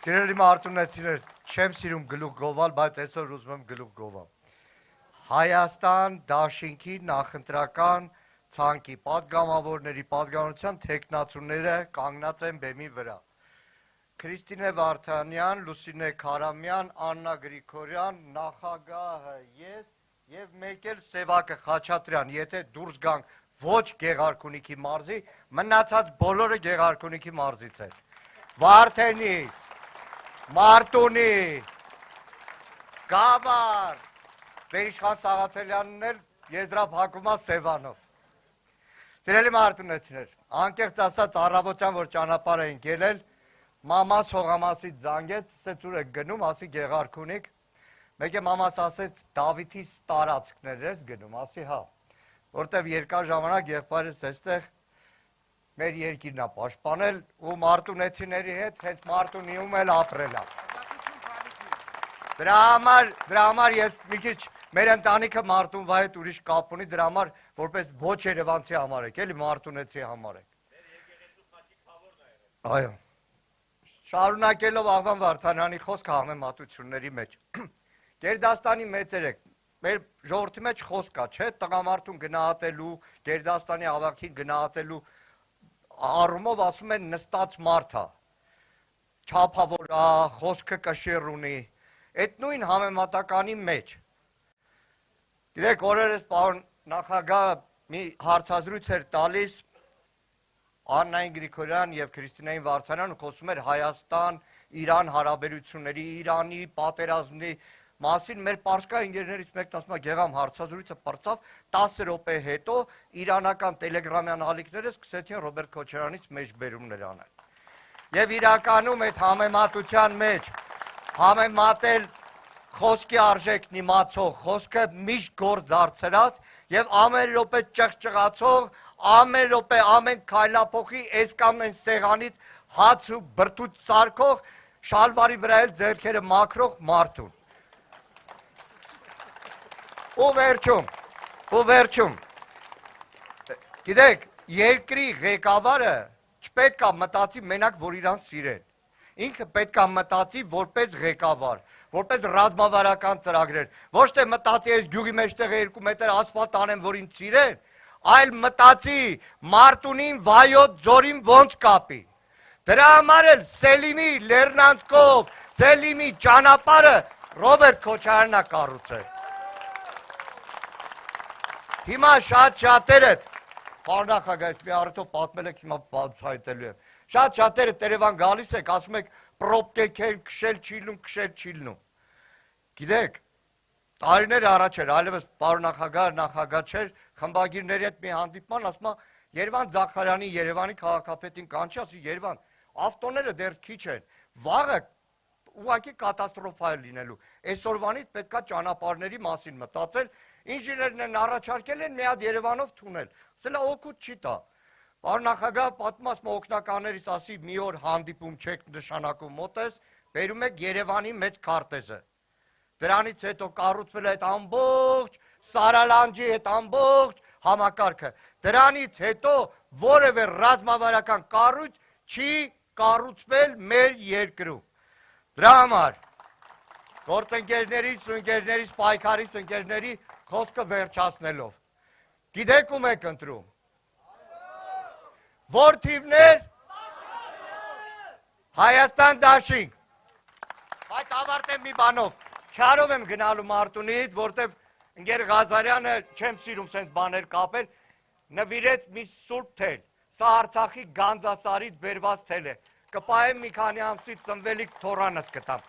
Սիրելի մարտունեցիներ, չեմ սիրում գլուխ գովալ, բայց այսօր ուզում եմ գլուխ գովալ։ Հայաստան դաշինքի նախընտրական ցանկի պատգամավորների պատգամավորության թեկնածուները կանգնած են բեմի վրա։ Քրիստինե Վարդանյան, Լուսինե Քարամյան, Աննա Գրիգորյան, նախագահը ես եւ մեկ էլ Սևակը Խաչատրյան, եթե դուրս գանք ոչ Գեղարքունիքի մարզի, մնացած բոլորը Գեղարքունիքի մարզից են։ Վարդենի, Մարտունի, Գավառ, Վերիշխան Սաղաթելյանն էլ եզրափակում է Սևանով։ Սիրելի մարտունեցիներ, անկեղծ ասած առավոտյան որ ճանապարհ ենք ելել, մամաս հողամասից զանգեց, ասեց ուր եք գնում, ասի Գեղարքունիք, մեկ է մամաս ասեց Դավիթի տարածքներ ես գնում, ասի հա, որտեվ երկար ժամանակ եղբայրս այստեղ մեր երկիրն է պաշտպանել ու մարտունեցիների հետ հենց Մարտունիում էլ ապրել է։ Դրա համար ես մի քիչ մեր ընտանիքը Մարտունվա հետ ուրիշ կապ ունի, դրա համար որպես ոչ երևանցի համարեք, էլի մարտունեցի համարեք։ Այո։ Շարունակելով Աղվան Վարդանյանի խոսքը համեմատությունների մեջ։ Գերդաստանի մեծերեք, մեր ժողովրդի մեջ խոսք կա, չէ՞, տղամարդուն գնահատելու, Գերդաստանի ավակին գնահատելու առումով ասում են նստած մարդ է, չափավոր է, խոսքը կշիռ ունի, այդ նույն համեմատականի մեջ։ Գիտեք, օրերս պարոն նախագահը մի հարցազրույց էր տալիս Աննային Գրիգորյան եւ Քրիստինային Վարդանյան խոսում էր Հայաստան-Իրան հարաբերությունների, Իրանի պատերազմի մասին, մեր պարսկա ինժեներից մեկն ասում է Գեղամ հարցազրույցը պրծավ 10 րոպե հետո իրանական տելեգրամյան ալիքները սկսեցին Ռոբերտ Քոչարյանից մեջբերումներ անել։ Եվ իրականում այդ համեմատության մեջ համեմատել խոսքի արժեքն իմացող, խոսքը միշտ գործ դարձրած եւ ամեն րոպե ճղճղացող, ամեն րոպե ամեն քայլափոխի այս կամ այն սեղանից հաց ու բրդուց սարքող, շալվարի վրա էլ ձեռքերը մաքրող մարդուն։ Ու վերջում, գիտեք, երկրի ղեկավարը չպետք է մտածի մենակ, որ իրան սիրեն, ինքը պետք է մտածի որպես ղեկավար, որպես ռազմավարական ծրագրեր, ոչ թե մտածի այս գյուղի մեջտեղ 2 մետր ասֆալտ անեմ, որ ինձ սիրեն, այլ մտածի Մարտունին, Վայոց ձորին ոնց կապի, դրա համար էլ Սելիմի Լեռնանցքով, Սելիմի ճանապարհը Ռոբերտ Քոչարյանն է կառուցել։ Հիմա շատ-շատերը, պարոն նախագահ, այս մի առիթով պատմել եք, հիմա բացահայտելու եմ, շատ-շատերը Տերևան գալիս եք, ասում եք պրոբկեք են, քշել չի լինում։ Գիտեք, տարիներ առաջ էր, այլևս պարոն նախագահ չէր, խմբագիրների հետ մի հանդիպման, ասում է Երևան Զախարյանի, Երևանի քաղաքապետին կանչի, ասի Երևան, ավտոները դեռ քիչ են, վաղը ուղղակի կատաստրոֆա է լինելու, այսօրվանից պետք է ճանապարհների մասին մտածել, ինժեներն են առաջարկել են մի հատ Երևանով թունել, սա օգուտ չի տա։ Պարոն նախագահ պատմում ասում օգնականներից ասի մի օր հանդիպում չեք նշանակում մոտես, բերում եք Երևանի մեծ քարտեզը։ Դրանից հետո կառուցվել է այդ ամբողջ Սարալանջի այդ ամբողջ համակարգը։ Դրանից հետո որևէ ռազմավարական կառույց չի կառուցվել մեր երկրում։ Դրա համար գործընկերներից, պայքարիս ընկերների խոսքը վերջացնելով։ Գիտեք ում եք ընտրում։ Որ թիվներ Հայաստան դաշինք։ Բայց ավարտեմ մի բանով։ Չարով եմ գնալու Մարտունից, որտեվ ընկեր Ղազարյանը չեմ սիրում սենց բաներ կապել, նվիրեց մի սուրբ թել։ Սա Արցախի Գանձասարից բերված թել է։ Կպահեմ մի քանի ամսից ծնվելիք թորանս կտամ։